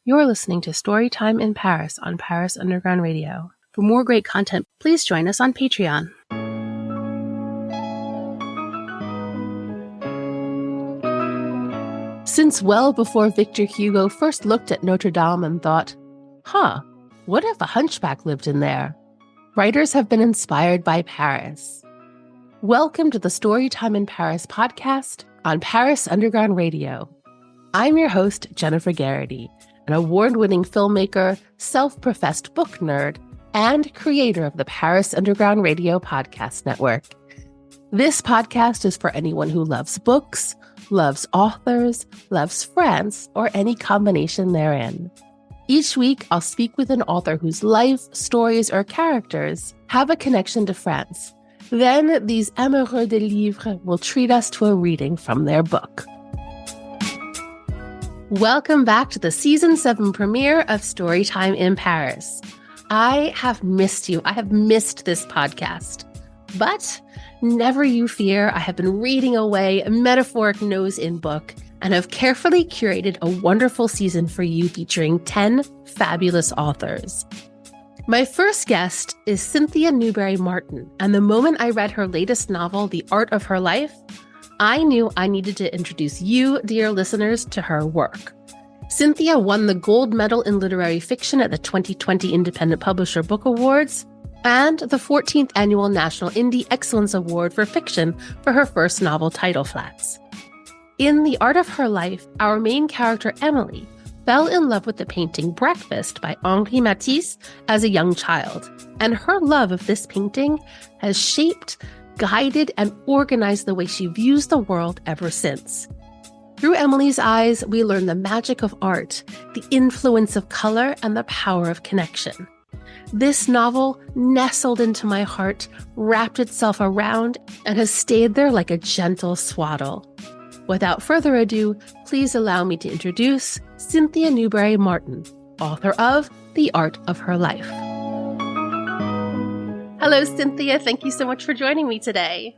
You're listening to Storytime in Paris on Paris Underground Radio. For more great content, please join us on Patreon. Since well before Victor Hugo first looked at Notre Dame and thought, what if a hunchback lived in there? Writers have been inspired by Paris. Welcome to the Storytime in Paris podcast on Paris Underground Radio. I'm your host, Jennifer Garrity, an award-winning filmmaker, self-professed book nerd, and creator of the Paris Underground Radio podcast network. This podcast is for anyone who loves books, loves authors, loves France, or any combination therein. Each week, I'll speak with an author whose life, stories, or characters have a connection to France. Then these amoureux de livres will treat us to a reading from their book. Welcome back to the Season 7 premiere of Storytime in Paris. I have missed you. I have missed this podcast. But never you fear, I have been reading away a metaphoric nose in book and have carefully curated a wonderful season for you featuring 10 fabulous authors. My first guest is Cynthia Newberry Martin, and the moment I read her latest novel, The Art of Her Life, I knew I needed to introduce you, dear listeners, to her work. Cynthia won the gold medal in literary fiction at the 2020 Independent Publisher Book Awards and the 14th Annual National Indie Excellence Award for Fiction for her first novel, Tidal Flats. In The Art of Her Life, our main character, Emily, fell in love with the painting Breakfast by Henri Matisse as a young child, and her love of this painting has shaped, guided, and organized the way she views the world ever since. Through Emily's eyes, we learn the magic of art, the influence of color, and the power of connection. This novel nestled into my heart, wrapped itself around, and has stayed there like a gentle swaddle. Without further ado, please allow me to introduce Cynthia Newberry Martin, author of The Art of Her Life. Hello, Cynthia. Thank you so much for joining me today.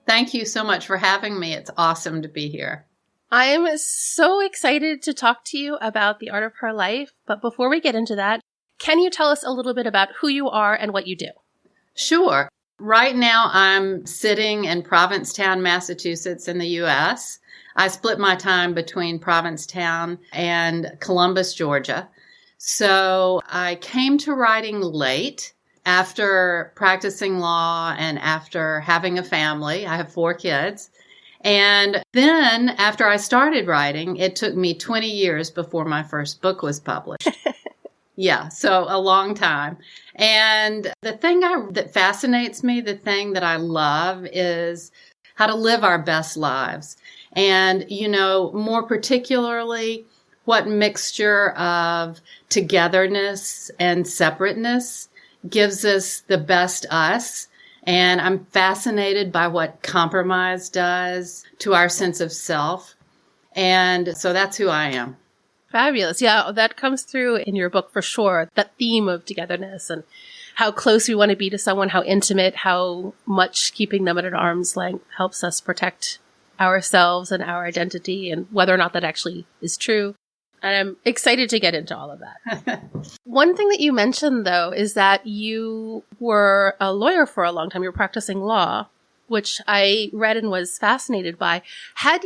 Thank you so much for having me. It's awesome to be here. I am so excited to talk to you about The Art of Her Life. But before we get into that, can you tell us a little bit about who you are and what you do? Sure. Right now, I'm sitting in Provincetown, Massachusetts in the U.S. I split my time between Provincetown and Columbus, Georgia. So I came to writing late. After practicing law and after having a family. I have 4 kids. And then after I started writing, it took me 20 years before my first book was published. Yeah, so a long time. And the thing that fascinates me, the thing that I love is how to live our best lives. And, more particularly, what mixture of togetherness and separateness gives us the best us. And I'm fascinated by what compromise does to our sense of self. And so that's who I am. Fabulous. Yeah, that comes through in your book for sure. That theme of togetherness and how close we want to be to someone, how intimate, how much keeping them at an arm's length helps us protect ourselves and our identity and whether or not that actually is true. And I'm excited to get into all of that. One thing that you mentioned, though, is that you were a lawyer for a long time. You were practicing law, which I read and was fascinated by. I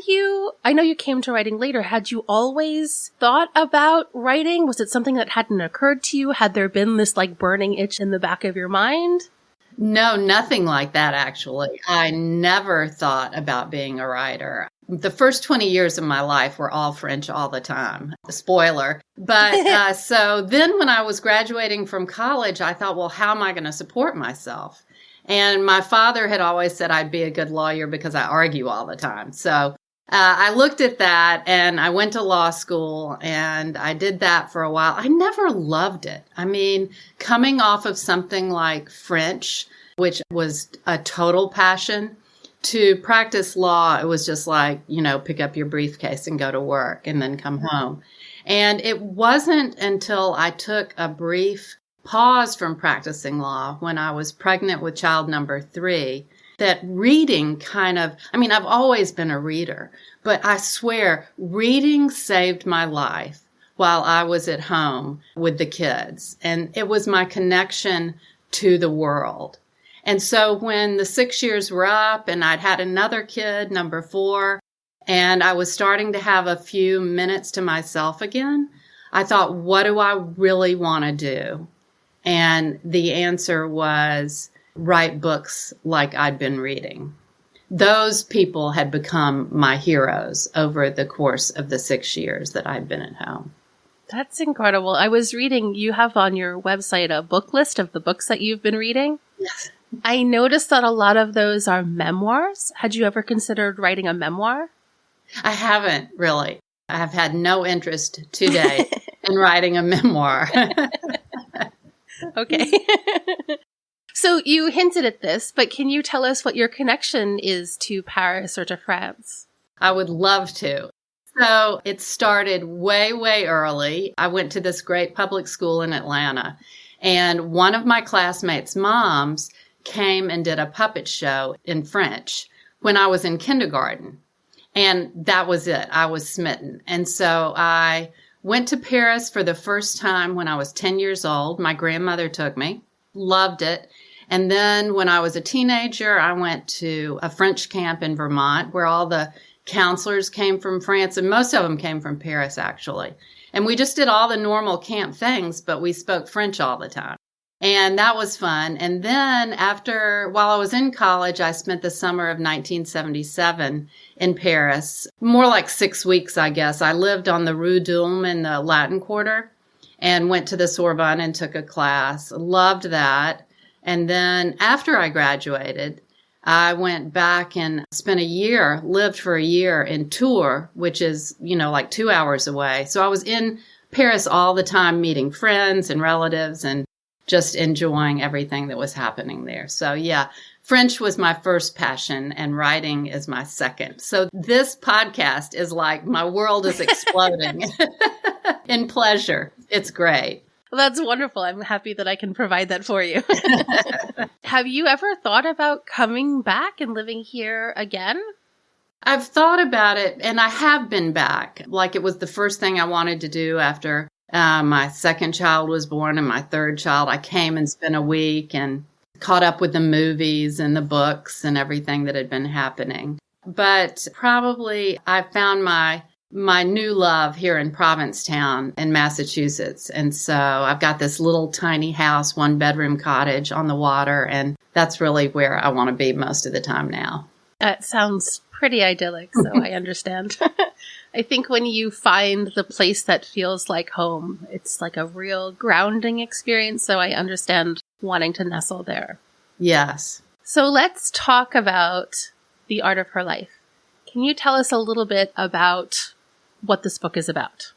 know you came to writing later. Had you always thought about writing? Was it something that hadn't occurred to you? Had there been this burning itch in the back of your mind? No, nothing like that, actually. I never thought about being a writer. The first 20 years of my life were all French all the time. Spoiler. But so then when I was graduating from college, I thought, well, how am I going to support myself? And my father had always said I'd be a good lawyer because I argue all the time. So I looked at that and I went to law school and I did that for a while. I never loved it. I mean, coming off of something like French, which was a total passion, to practice law, it was just like, pick up your briefcase and go to work and then come home. And it wasn't until I took a brief pause from practicing law when I was pregnant with child number 3 that reading I've always been a reader, but I swear reading saved my life while I was at home with the kids. And it was my connection to the world. And so when the 6 years were up and I'd had another kid, number 4, and I was starting to have a few minutes to myself again, I thought, what do I really want to do? And the answer was write books like I'd been reading. Those people had become my heroes over the course of the 6 years that I'd been at home. That's incredible. I was reading, you have on your website a book list of the books that you've been reading. Yes. I noticed that a lot of those are memoirs. Had you ever considered writing a memoir? I haven't really. I have had no interest today in writing a memoir. Okay. So you hinted at this, but can you tell us what your connection is to Paris or to France? I would love to. So it started way, way early. I went to this great public school in Atlanta, and one of my classmates' moms came and did a puppet show in French when I was in kindergarten. And that was it. I was smitten. And so I went to Paris for the first time when I was 10 years old. My grandmother took me, loved it. And then when I was a teenager, I went to a French camp in Vermont where all the counselors came from France, and most of them came from Paris, actually. And we just did all the normal camp things, but we spoke French all the time. And that was fun. And then while I was in college, I spent the summer of 1977 in Paris, more like 6 weeks, I guess. I lived on the Rue d'Ulm in the Latin Quarter and went to the Sorbonne and took a class. Loved that. And then after I graduated, I went back and lived for a year in Tours, which is, like 2 hours away. So I was in Paris all the time, meeting friends and relatives and just enjoying everything that was happening there. So yeah, French was my first passion and writing is my second. So this podcast is like my world is exploding in pleasure. It's great. Well, that's wonderful. I'm happy that I can provide that for you. Have you ever thought about coming back and living here again? I've thought about it, and I have been back. Like, it was the first thing I wanted to do after my second child was born and my third child. I came and spent a week and caught up with the movies and the books and everything that had been happening. But probably I found my new love here in Provincetown in Massachusetts. And so I've got this little tiny house, 1-bedroom cottage on the water, and that's really where I want to be most of the time now. That sounds pretty idyllic, so I understand. I think when you find the place that feels like home, it's like a real grounding experience, so I understand wanting to nestle there. Yes. So let's talk about The Art of Her Life. Can you tell us a little bit about what this book is about?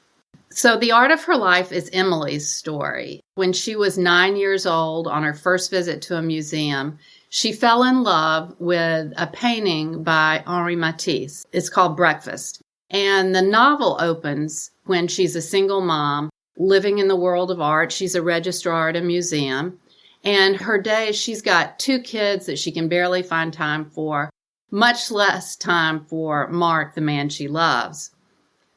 So The Art of Her Life is Emily's story. When she was 9 years old, on her first visit to a museum, she fell in love with a painting by Henri Matisse. It's called Breakfast. And the novel opens when she's a single mom living in the world of art. She's a registrar at a museum. And her days, she's got 2 kids that she can barely find time for, much less time for Mark, the man she loves.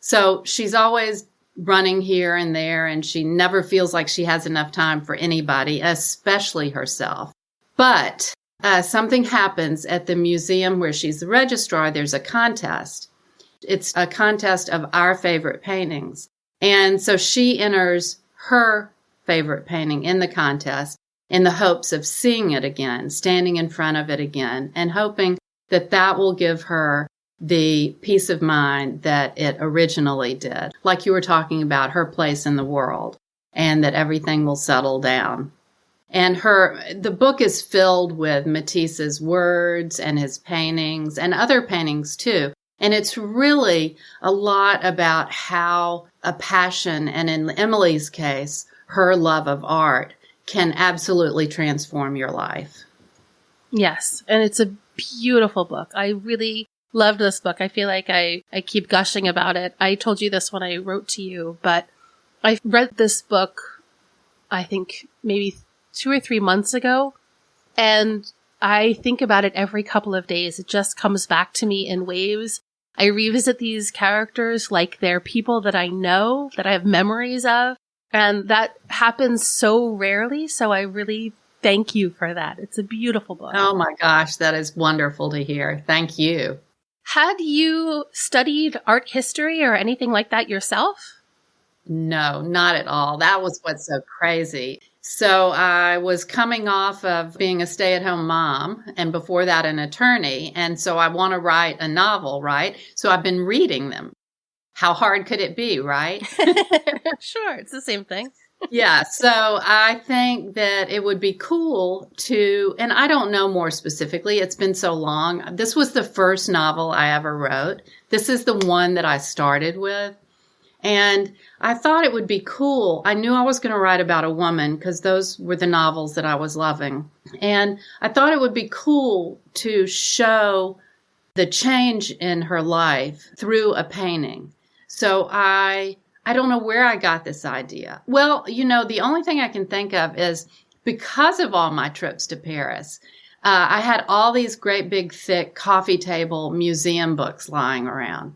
So she's always running here and there, and she never feels like she has enough time for anybody, especially herself. But something happens at the museum where she's the registrar. There's a contest. It's a contest of our favorite paintings. And so she enters her favorite painting in the contest in the hopes of seeing it again, standing in front of it again, and hoping that that will give her the peace of mind that it originally did. Like you were talking about, her place in the world, and that everything will settle down. And the book is filled with Matisse's words and his paintings and other paintings too. And it's really a lot about how a passion, and in Emily's case, her love of art, can absolutely transform your life. Yes, and it's a beautiful book. I really loved this book. I feel like I keep gushing about it. I told you this when I wrote to you, but I read this book, I think maybe 2 or 3 months ago, and I think about it every couple of days. It just comes back to me in waves. I revisit these characters like they're people that I know, that I have memories of. And that happens so rarely. So I really thank you for that. It's a beautiful book. Oh my gosh, that is wonderful to hear. Thank you. Had you studied art history or anything like that yourself? No, not at all. That was what's so crazy. So I was coming off of being a stay-at-home mom, and before that an attorney. And so I want to write a novel, right? So I've been reading them. How hard could it be, right? Sure, it's the same thing. Yeah, so I think that it would be cool to, and I don't know more specifically, it's been so long. This was the first novel I ever wrote. This is the one that I started with. And I thought it would be cool. I knew I was going to write about a woman because those were the novels that I was loving. And I thought it would be cool to show the change in her life through a painting. So I don't know where I got this idea. Well, the only thing I can think of is because of all my trips to Paris, I had all these great big thick coffee table museum books lying around.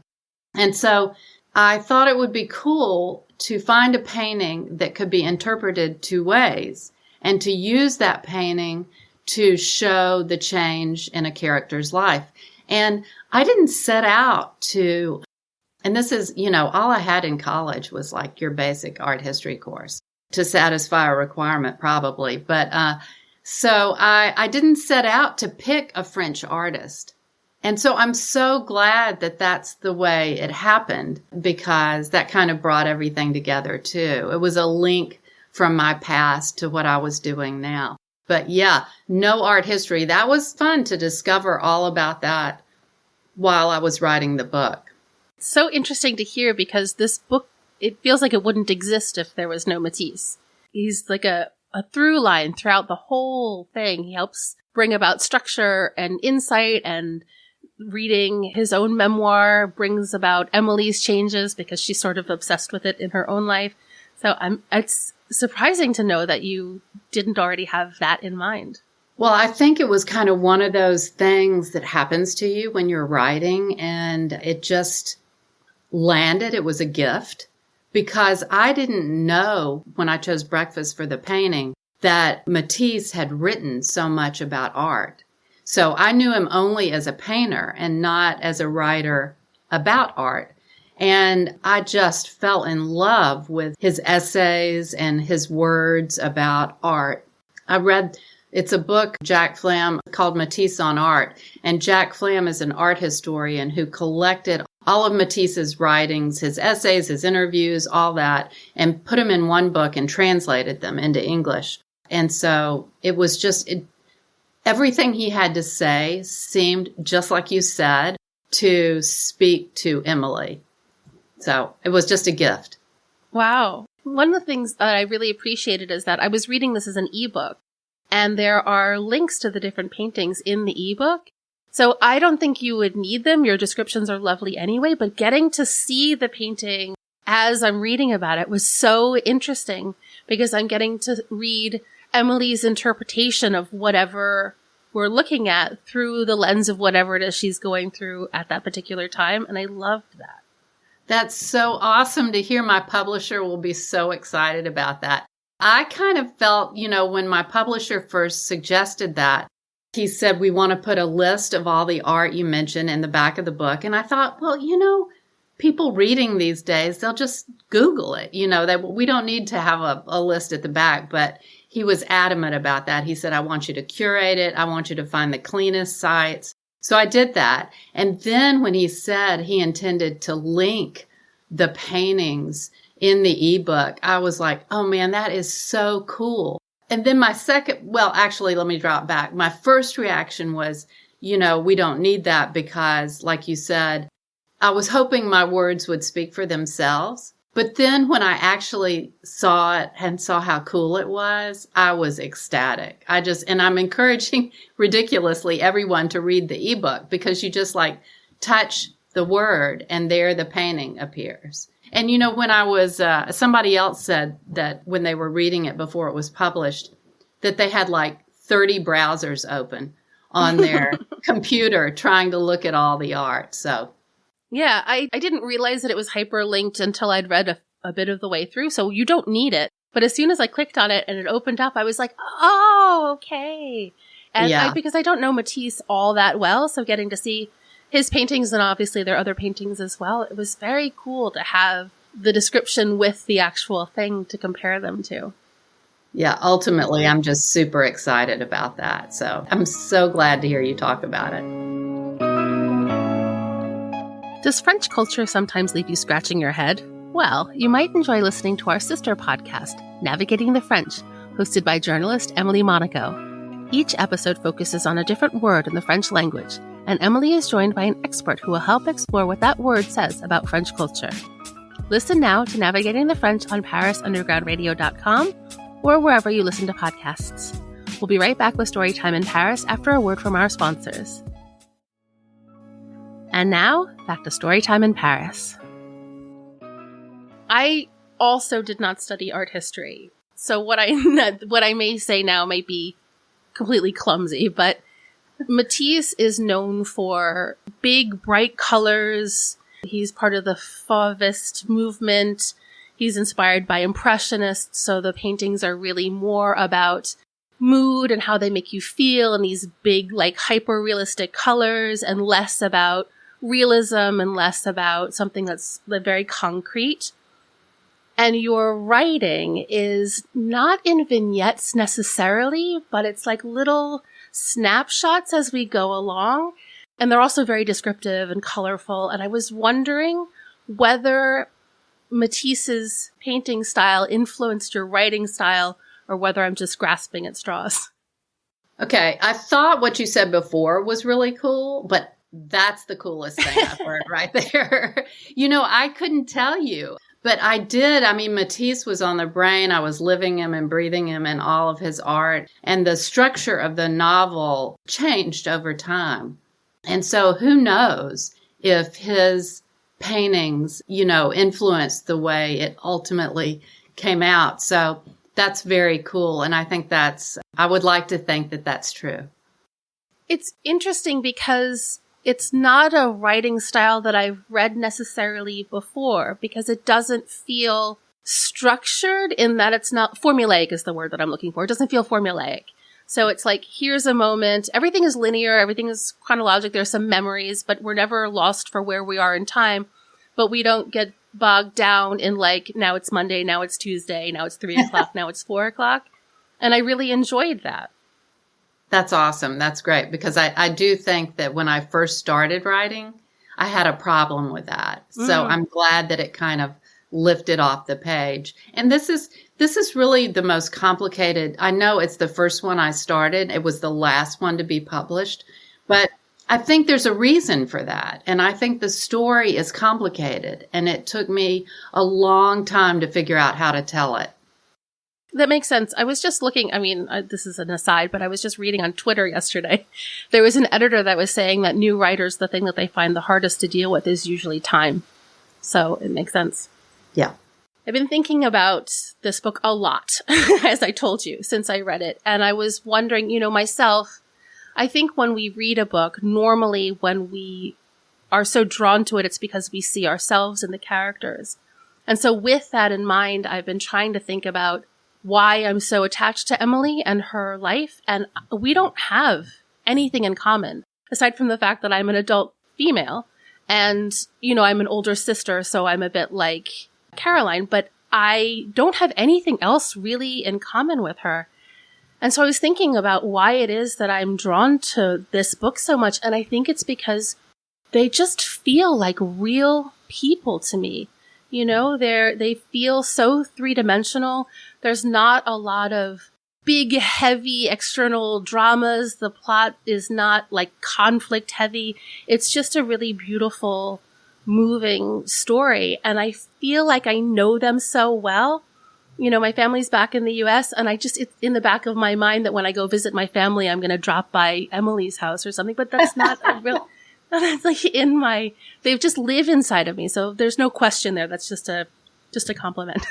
And so I thought it would be cool to find a painting that could be interpreted two ways and to use that painting to show the change in a character's life. And I didn't set out to, and this is, all I had in college was like your basic art history course to satisfy a requirement probably. But so I didn't set out to pick a French artist. And so I'm so glad that that's the way it happened because that kind of brought everything together too. It was a link from my past to what I was doing now. But yeah, no art history. That was fun to discover all about that while I was writing the book. So interesting to hear because this book, it feels like it wouldn't exist if there was no Matisse. He's like a through line throughout the whole thing. He helps bring about structure and insight, and reading his own memoir brings about Emily's changes because she's sort of obsessed with it in her own life. So it's surprising to know that you didn't already have that in mind. Well, I think it was kind of one of those things that happens to you when you're writing, and it just landed. It was a gift because I didn't know when I chose Breakfast for the painting that Matisse had written so much about art. So I knew him only as a painter and not as a writer about art. And I just fell in love with his essays and his words about art. It's a book, Jack Flam, called Matisse on Art. And Jack Flam is an art historian who collected all of Matisse's writings, his essays, his interviews, all that, and put them in one book and translated them into English. And so it was just, everything he had to say seemed, just like you said, to speak to Emily. So it was just a gift. Wow. One of the things that I really appreciated is that I was reading this as an ebook, and there are links to the different paintings in the ebook. So I don't think you would need them. Your descriptions are lovely anyway, but getting to see the painting as I'm reading about it was so interesting because I'm getting to read Emily's interpretation of whatever we're looking at through the lens of whatever it is she's going through at that particular time. And I loved that. That's so awesome to hear. My publisher will be so excited about that. I kind of felt, when my publisher first suggested that, he said, we want to put a list of all the art you mentioned in the back of the book. And I thought, well, people reading these days, they'll just Google it. We don't need to have a list at the back. But he was adamant about that. He said, I want you to curate it. I want you to find the cleanest sites. So I did that. And then when he said he intended to link the paintings in the ebook, I was like, oh man, that is so cool. And then let me drop back. My first reaction was, we don't need that because, like you said, I was hoping my words would speak for themselves. But then when I actually saw it and saw how cool it was, I was ecstatic. And I'm encouraging ridiculously everyone to read the ebook because you just touch the word and there the painting appears. And, when I was, somebody else said that when they were reading it before it was published, that they had 30 browsers open on their computer trying to look at all the art. So, Yeah, I didn't realize that it was hyperlinked until I'd read a bit of the way through, so you don't need it. But as soon as I clicked on it and it opened up, I was like, oh, okay. And because I don't know Matisse all that well, so getting to see his paintings, and obviously there are other paintings as well, it was very cool to have the description with the actual thing to compare them to. Yeah, ultimately, I'm just super excited about that. So I'm so glad to hear you talk about it. Does French culture sometimes leave you scratching your head? Well, you might enjoy listening to our sister podcast, Navigating the French, hosted by journalist Emily Monaco. Each episode focuses on a different word in the French language, and Emily is joined by an expert who will help explore what that word says about French culture. Listen now to Navigating the French on ParisUndergroundRadio.com or wherever you listen to podcasts. We'll be right back with Storytime in Paris after a word from our sponsors. And now, back to Storytime in Paris. I also did not study art history, so what I may say now might be completely clumsy, but Matisse is known for big, bright colors. He's part of the Fauvist movement. He's inspired by Impressionists, so the paintings are really more about mood and how they make you feel, and these big, like, hyper-realistic colors, and less about realism and less about something that's very concrete. And your writing is not in vignettes necessarily, but it's like little snapshots as we go along. And they're also very descriptive and colorful. And I was wondering whether Matisse's painting style influenced your writing style or whether I'm just grasping at straws. Okay, I thought what you said before was really cool, but that's the coolest thing I've heard right there. I couldn't tell you. But I did. I mean, Matisse was on the brain. I was living him and breathing him in all of his art. And the structure of the novel changed over time. And so who knows if his paintings, influenced the way it ultimately came out. So that's very cool. And I think I would like to think that that's true. It's interesting because it's not a writing style that I've read necessarily before, because it doesn't feel structured in that it's not formulaic is the word that I'm looking for. It doesn't feel formulaic. So it's like, here's a moment. Everything is linear. Everything is chronologic. There's some memories, but we're never lost for where we are in time. But we don't get bogged down in like, now it's Monday, now it's Tuesday, now it's 3 o'clock, now it's 4 o'clock. And I really enjoyed that. That's awesome. That's great. Because I do think that when I first started writing, I had a problem with that. So I'm glad that it kind of lifted off the page. And this is really the most complicated. I know it's the first one I started. It was the last one to be published. But I think there's a reason for that. And I think the story is complicated. And it took me a long time to figure out how to tell it. That makes sense. I was just looking, this is an aside, but I was just reading on Twitter yesterday. There was an editor that was saying that new writers, the thing that they find the hardest to deal with is usually time. So it makes sense. Yeah. I've been thinking about this book a lot, as I told you, since I read it. And I was wondering, myself, I think when we read a book, normally when we are so drawn to it, it's because we see ourselves in the characters. And so with that in mind, I've been trying to think about why I'm so attached to Emily and her life. And we don't have anything in common, aside from the fact that I'm an adult female. And, I'm an older sister, so I'm a bit like Caroline, but I don't have anything else really in common with her. And so I was thinking about why it is that I'm drawn to this book so much. And I think it's because they just feel like real people to me. They feel so three-dimensional. There's not a lot of big, heavy external dramas. The plot is not like conflict heavy. It's just a really beautiful, moving story. And I feel like I know them so well. My family's back in the US, and it's in the back of my mind that when I go visit my family, I'm going to drop by Emily's house or something, but that's not a real, that's like they just live inside of me. So there's no question there. That's just a compliment.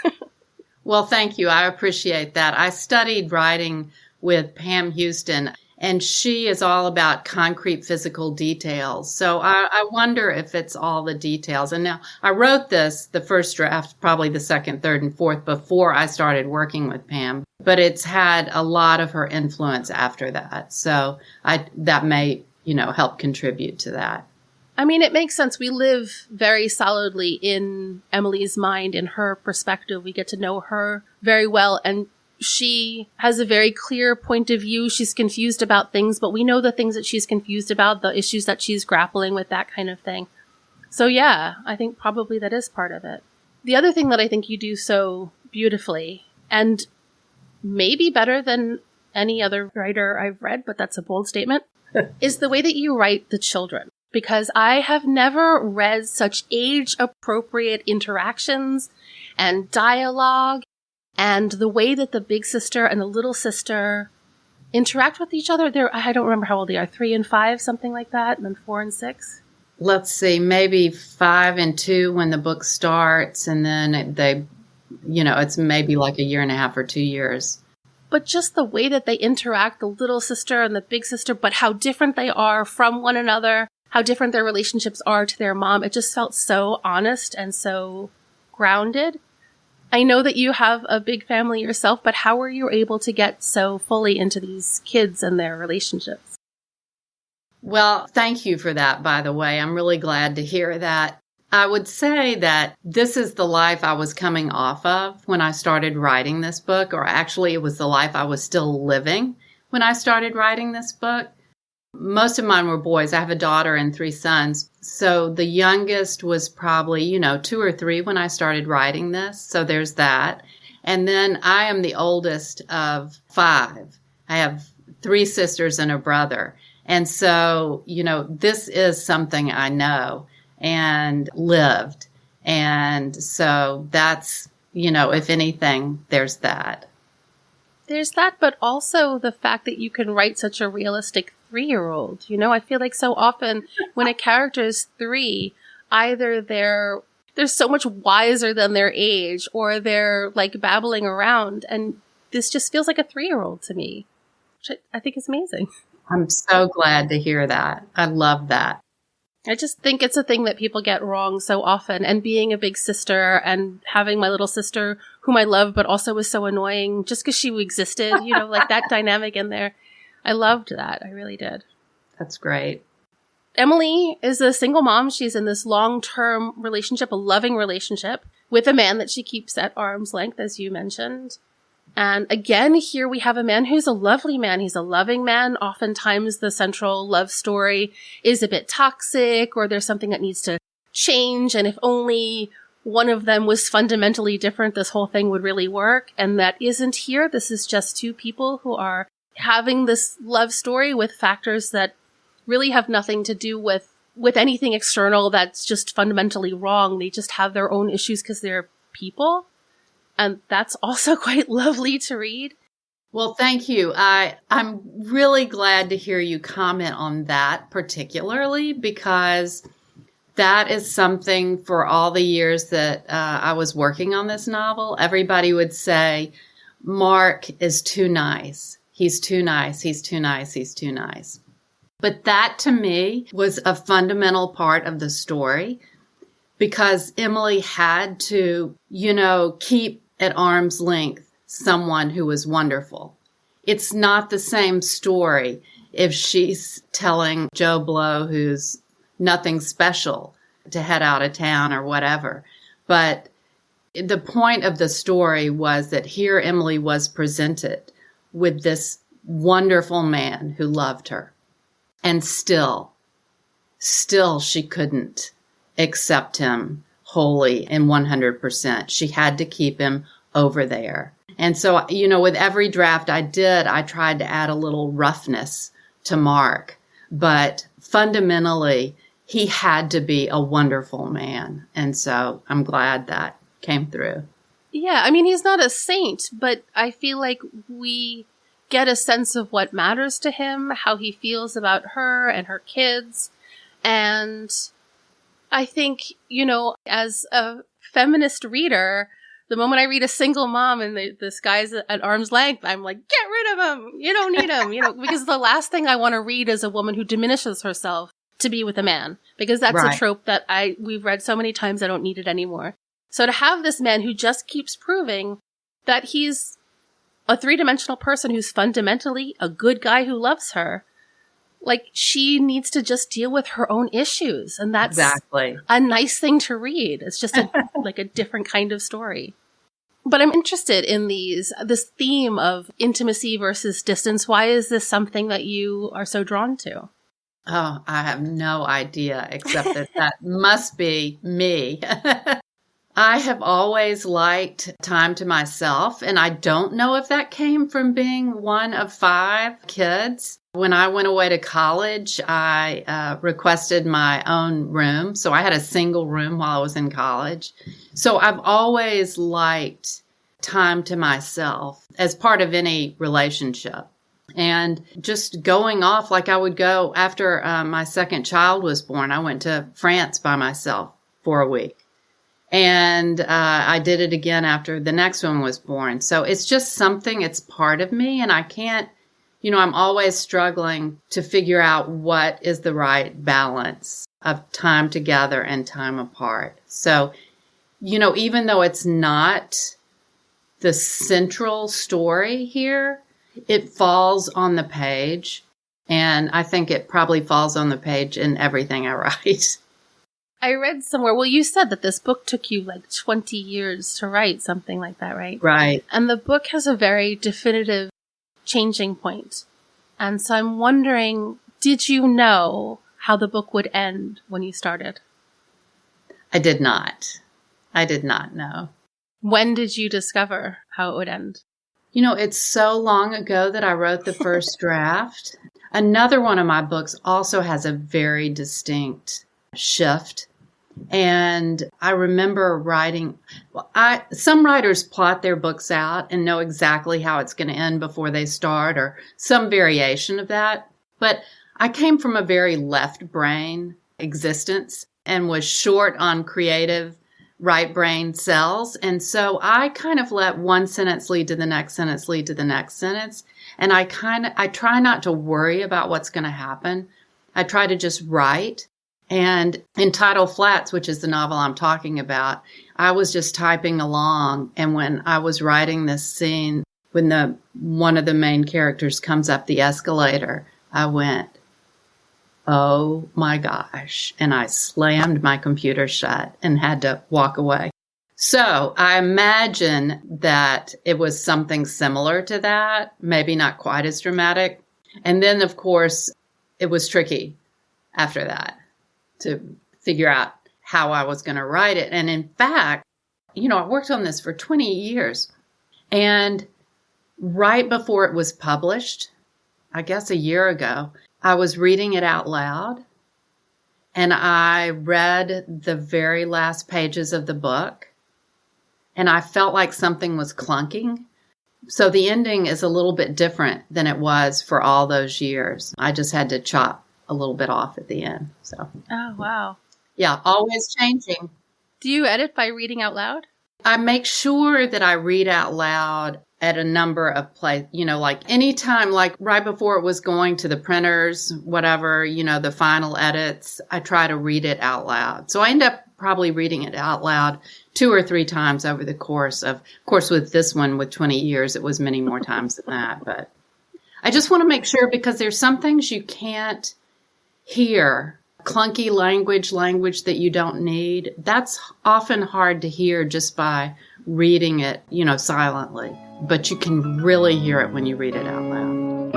Well, thank you. I appreciate that. I studied writing with Pam Houston, And she is all about concrete physical details. So I wonder if it's all the details. And now I wrote this, the first draft, probably the second, third, and fourth before I started working with Pam. But it's had a lot of her influence after that. So that may, help contribute to that. I mean, it makes sense. We live very solidly in Emily's mind, in her perspective. We get to know her very well. And she has a very clear point of view. She's confused about things, but we know the things that she's confused about, the issues that she's grappling with, that kind of thing. So yeah, I think probably that is part of it. The other thing that I think you do so beautifully, and maybe better than any other writer I've read, but that's a bold statement, is the way that you write the children. Because I have never read such age-appropriate interactions and dialogue, and the way that the big sister and the little sister interact with each other. I don't remember how old they are, 3 and 5, something like that, and then 4 and 6. Let's see, maybe 5 and 2 when the book starts, and then it's maybe like a year and a half or 2 years. But just the way that they interact, the little sister and the big sister, but how different they are from one another, how different their relationships are to their mom. It just felt so honest and so grounded. I know that you have a big family yourself, but how were you able to get so fully into these kids and their relationships? Well, thank you for that, by the way. I'm really glad to hear that. I would say that this is the life I was coming off of when I started writing this book, or actually it was the life I was still living when I started writing this book. Most of mine were boys. I have a daughter and 3 sons. So the youngest was probably, 2 or 3 when I started writing this. So there's that. And then I am the oldest of 5. I have 3 sisters and a brother. And so, this is something I know and lived. And so that's, if anything, there's that. There's that, but also the fact that you can write such a realistic 3-year-old. I feel like so often when a character is 3, either they're so much wiser than their age, or they're like babbling around. And this just feels like a 3-year-old to me, which I think is amazing. I'm so glad to hear that. I love that. I just think it's a thing that people get wrong so often. And being a big sister and having my little sister, whom I love, but also was so annoying just because she existed, like that dynamic in there. I loved that. I really did. That's great. Emily is a single mom. She's in this long-term relationship, a loving relationship with a man that she keeps at arm's length, as you mentioned. And again, here we have a man who's a lovely man. He's a loving man. Oftentimes the central love story is a bit toxic, or there's something that needs to change. And if only one of them was fundamentally different, this whole thing would really work. And that isn't here. This is just 2 people who are having this love story with factors that really have nothing to do with anything external that's just fundamentally wrong. They just have their own issues because they're people. And that's also quite lovely to read. Well, thank you. I'm really glad to hear you comment on that particularly, because that is something for all the years that I was working on this novel. Everybody would say, Mark is too nice. He's too nice. He's too nice. He's too nice. But that to me was a fundamental part of the story, because Emily had to, keep at arm's length someone who was wonderful. It's not the same story if she's telling Joe Blow, who's nothing special, to head out of town or whatever. But the point of the story was that here Emily was presented with this wonderful man who loved her. And still she couldn't accept him wholly and 100%. She had to keep him over there. And so, with every draft I tried to add a little roughness to Mark. But fundamentally, he had to be a wonderful man. And so I'm glad that came through. Yeah, I mean, he's not a saint, but I feel like we get a sense of what matters to him, how he feels about her and her kids. And I think, as a feminist reader, The moment I read a single mom and this guy's at arm's length, I'm like, get rid of him. You don't need him, because the last thing I want to read is a woman who diminishes herself to be with a man, because that's a trope that we've read so many times I don't need it anymore. So to have this man who just keeps proving that he's a three-dimensional person who's fundamentally a good guy who loves her, like, she needs to just deal with her own issues. And that's exactly a nice thing to read. It's just like a different kind of story. But I'm interested in this theme of intimacy versus distance. Why is this something that you are so drawn to? Oh, I have no idea, except that must be me. I have always liked time to myself, and I don't know if that came from being one of 5 kids. When I went away to college, I requested my own room. So I had a single room while I was in college. So I've always liked time to myself as part of any relationship. And just going off, like I would go after my second child was born, I went to France by myself for a week. And I did it again after the next one was born. So it's just something, it's part of me. And I can't, I'm always struggling to figure out what is the right balance of time together and time apart. So, even though it's not the central story here, it falls on the page. And I think it probably falls on the page in everything I write. I read somewhere, well, you said that this book took you like 20 years to write, something like that, right? Right. And the book has a very definitive changing point. And so I'm wondering, did you know how the book would end when you started? I did not. I did not know. When did you discover how it would end? It's so long ago that I wrote the first draft. Another one of my books also has a very distinct shift. And I remember writing, some writers plot their books out and know exactly how it's going to end before they start, or some variation of that. But I came from a very left brain existence and was short on creative right brain cells. And so I kind of let one sentence lead to the next sentence, lead to the next sentence. And I try not to worry about what's going to happen. I try to just write. And in Tidal Flats, which is the novel I'm talking about, I was just typing along. And when I was writing this scene, when one of the main characters comes up the escalator, I went, oh my gosh. And I slammed my computer shut and had to walk away. So I imagine that it was something similar to that, maybe not quite as dramatic. And then, of course, it was tricky after that to figure out how I was going to write it. And in fact, I worked on this for 20 years. And right before it was published, I guess a year ago, I was reading it out loud. And I read the very last pages of the book. And I felt like something was clunking. So the ending is a little bit different than it was for all those years. I just had to chop a little bit off at the end. So. Oh, wow. Yeah, always changing. Do you edit by reading out loud? I make sure that I read out loud at a number of places, like anytime, like right before it was going to the printers, whatever, the final edits, I try to read it out loud. So I end up probably reading it out loud 2 or 3 times over the course, with this one with 20 years, it was many more times than that. But I just want to make sure, because there's some things you can't hear, clunky language that you don't need. That's often hard to hear just by reading it, silently. But you can really hear it when you read it out loud.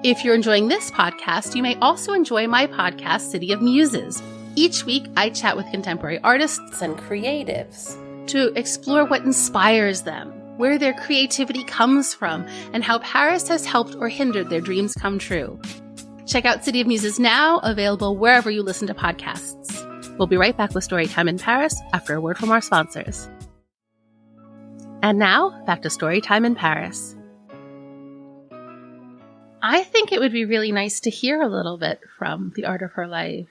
If you're enjoying this podcast, you may also enjoy my podcast, City of Muses. Each week, I chat with contemporary artists and creatives to explore what inspires them, where their creativity comes from, and how Paris has helped or hindered their dreams come true. Check out City of Muses now, available wherever you listen to podcasts. We'll be right back with Storytime in Paris after a word from our sponsors. And now, back to Storytime in Paris. I think it would be really nice to hear a little bit from The Art of Her Life.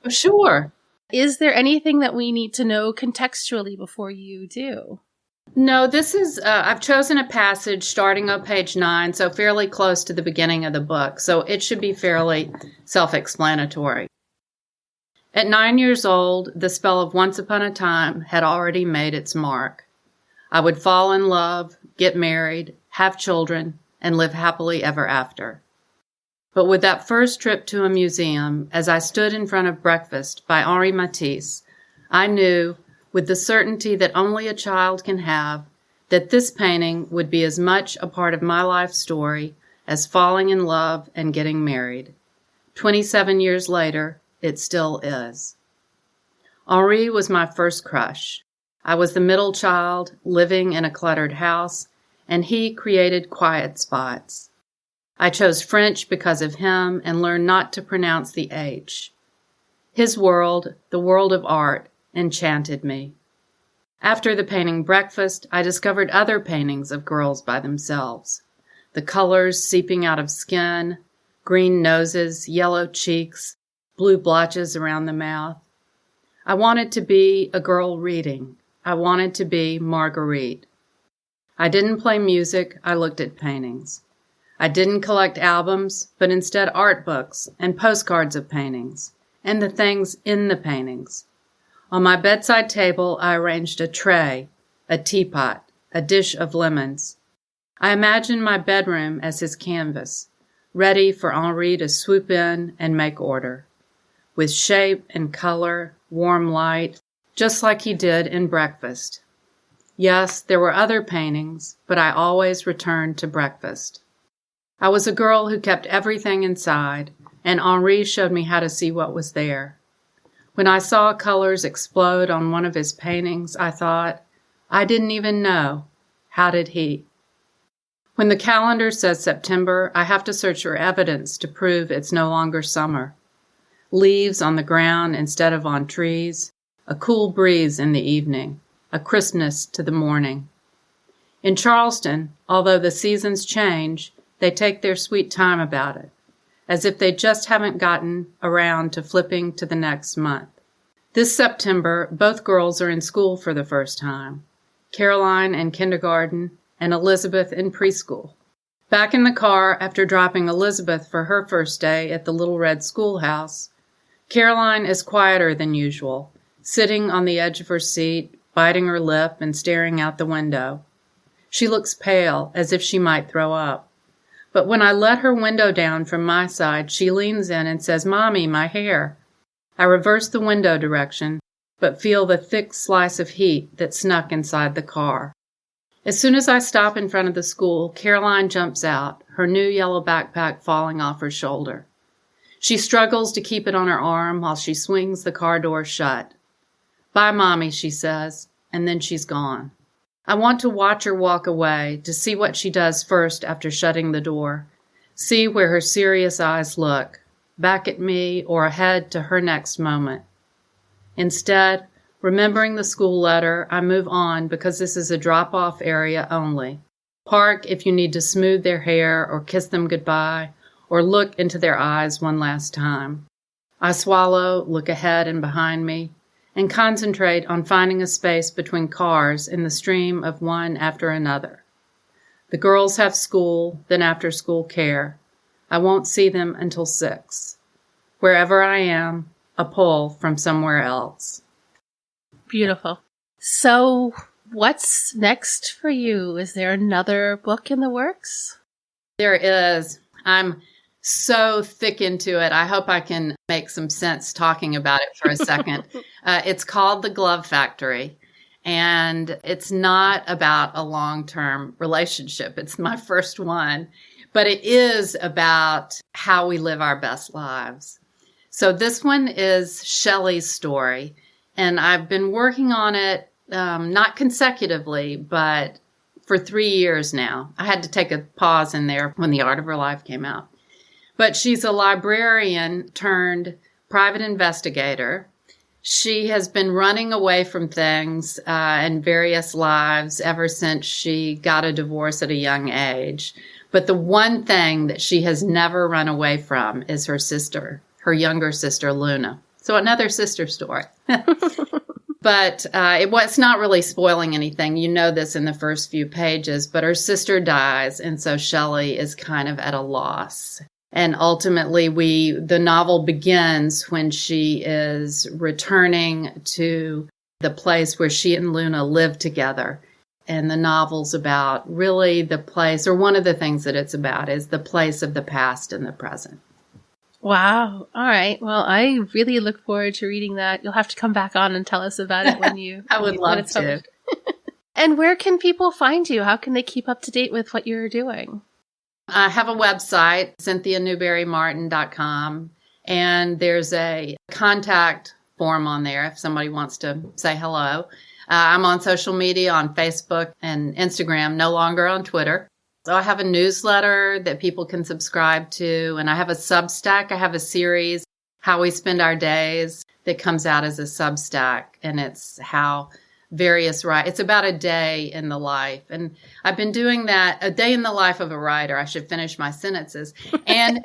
Sure. Is there anything that we need to know contextually before you do? No, this is, I've chosen a passage starting on page 9, so fairly close to the beginning of the book, so it should be fairly self-explanatory. At 9 years old, the spell of once upon a time had already made its mark. I would fall in love, get married, have children, and live happily ever after. But with that first trip to a museum, as I stood in front of Breakfast by Henri Matisse, I knew, with the certainty that only a child can have, that this painting would be as much a part of my life story as falling in love and getting married. 27 years later, it still is. Henri was my first crush. I was the middle child, living in a cluttered house, and he created quiet spots. I chose French because of him and learned not to pronounce the H. His world, the world of art, enchanted me. After the painting Breakfast, I discovered other paintings of girls by themselves. The colors seeping out of skin, green noses, yellow cheeks, blue blotches around the mouth. I wanted to be a girl reading. I wanted to be Marguerite. I didn't play music, I looked at paintings. I didn't collect albums, but instead art books and postcards of paintings, and the things in the paintings. On my bedside table, I arranged a tray, a teapot, a dish of lemons. I imagined my bedroom as his canvas, ready for Henri to swoop in and make order, with shape and color, warm light, just like he did in Breakfast. Yes, there were other paintings, but I always returned to Breakfast. I was a girl who kept everything inside, and Henri showed me how to see what was there. When I saw colors explode on one of his paintings, I thought, I didn't even know. How did he? When the calendar says September, I have to search for evidence to prove it's no longer summer. Leaves on the ground instead of on trees, a cool breeze in the evening, a crispness to the morning. In Charleston, although the seasons change, they take their sweet time about it, as if they just haven't gotten around to flipping to the next month. This September, both girls are in school for the first time. Caroline in kindergarten and Elizabeth in preschool. Back in the car after dropping Elizabeth for her first day at the Little Red Schoolhouse, Caroline is quieter than usual, sitting on the edge of her seat, biting her lip and staring out the window. She looks pale, as if she might throw up. But when I let her window down from my side, she leans in and says, "Mommy, my hair." I reverse the window direction, but feel the thick slice of heat that snuck inside the car. As soon as I stop in front of the school, Caroline jumps out, her new yellow backpack falling off her shoulder. She struggles to keep it on her arm while she swings the car door shut. "Bye, Mommy," she says, and then she's gone. I want to watch her walk away, to see what she does first after shutting the door, see where her serious eyes look, back at me or ahead to her next moment. Instead, remembering the school letter, I move on because this is a drop-off area only. Park if you need to smooth their hair or kiss them goodbye or look into their eyes one last time. I swallow, look ahead and behind me, and concentrate on finding a space between cars in the stream of one after another. The girls have school, then after-school care. I won't see them until 6. Wherever I am, a pull from somewhere else. Beautiful. So, what's next for you? Is there another book in the works? There is. I'm so thick into it. I hope I can make some sense talking about it for a second. It's called The Glove Factory, and it's not about a long-term relationship. It's my first one, but it is about how we live our best lives. So this one is Shelley's story, and I've been working on it not consecutively, but for 3 years now. I had to take a pause in there when The Art of Her Life came out. But she's a librarian turned private investigator. She has been running away from things in various lives ever since she got a divorce at a young age. But the one thing that she has never run away from is her sister, her younger sister, Luna. So another sister story. But it's not really spoiling anything. You know this in the first few pages, but her sister dies, and so Shelley is kind of at a loss. And ultimately, the novel begins when she is returning to the place where she and Luna lived together. And the novel's about really the place, or one of the things that it's about, is the place of the past and the present. Wow. All right. Well, I really look forward to reading that. You'll have to come back on and tell us about it when you... I would love to. And where can people find you? How can they keep up to date with what you're doing? I have a website, CynthiaNewberryMartin.com, and there's a contact form on there if somebody wants to say hello. I'm on social media, on Facebook and Instagram, no longer on Twitter. So I have a newsletter that people can subscribe to, and I have a Substack. I have a series, How We Spend Our Days, that comes out as a Substack, and it's how it's about a day in the life. And I've been doing that, a day in the life of a writer. I should finish my sentences. And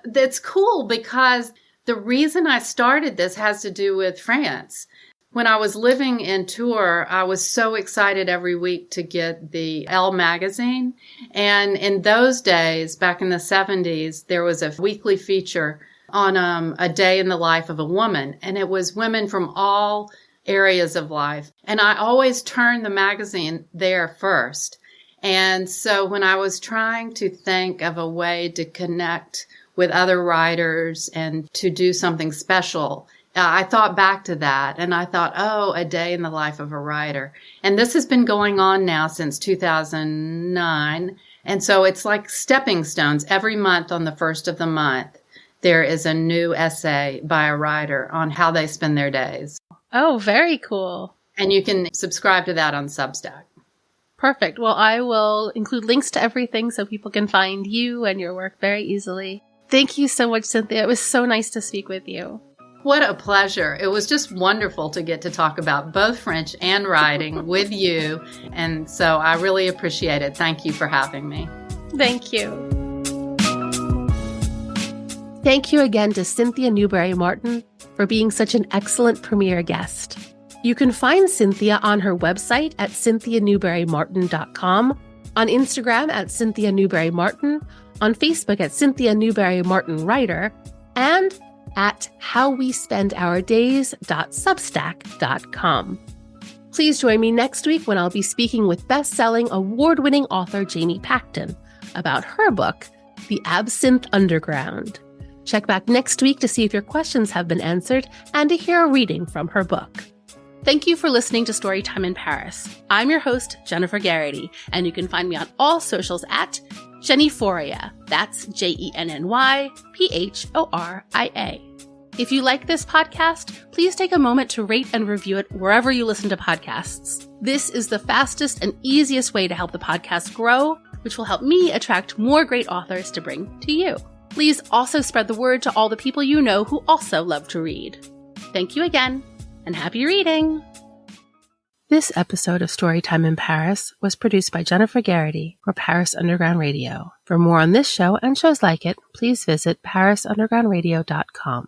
that's cool because the reason I started this has to do with France. When I was living in Tours, I was so excited every week to get the Elle magazine. And in those days, back in the 70s, there was a weekly feature on a day in the life of a woman. And it was women from all areas of life. And I always turned the magazine there first. And so when I was trying to think of a way to connect with other writers and to do something special, I thought back to that, and I thought, a day in the life of a writer. And this has been going on now since 2009. And so it's like stepping stones. Every month on the first of the month, there is a new essay by a writer on how they spend their days. Oh, very cool. And you can subscribe to that on Substack. Perfect. Well, I will include links to everything so people can find you and your work very easily. Thank you so much, Cynthia. It was so nice to speak with you. What a pleasure. It was just wonderful to get to talk about both French and writing with you. And so I really appreciate it. Thank you for having me. Thank you. Thank you again to Cynthia Newberry Martin for being such an excellent premiere guest. You can find Cynthia on her website at CynthiaNewberryMartin.com, on Instagram at Cynthia Newberry Martin, on Facebook at Cynthia Newberry Martin Writer, and at howwespendOurdays.substack.com. Please join me next week when I'll be speaking with best-selling, award-winning author Jamie Pacton about her book, The Absinthe Underground. Check back next week to see if your questions have been answered and to hear a reading from her book. Thank you for listening to Storytime in Paris. I'm your host, Jennifer Garrity, and you can find me on all socials at Jennyphoria. That's JennyPhoria. If you like this podcast, please take a moment to rate and review it wherever you listen to podcasts. This is the fastest and easiest way to help the podcast grow, which will help me attract more great authors to bring to you. Please also spread the word to all the people you know who also love to read. Thank you again, and happy reading! This episode of Storytime in Paris was produced by Jennifer Garrity for Paris Underground Radio. For more on this show and shows like it, please visit parisundergroundradio.com.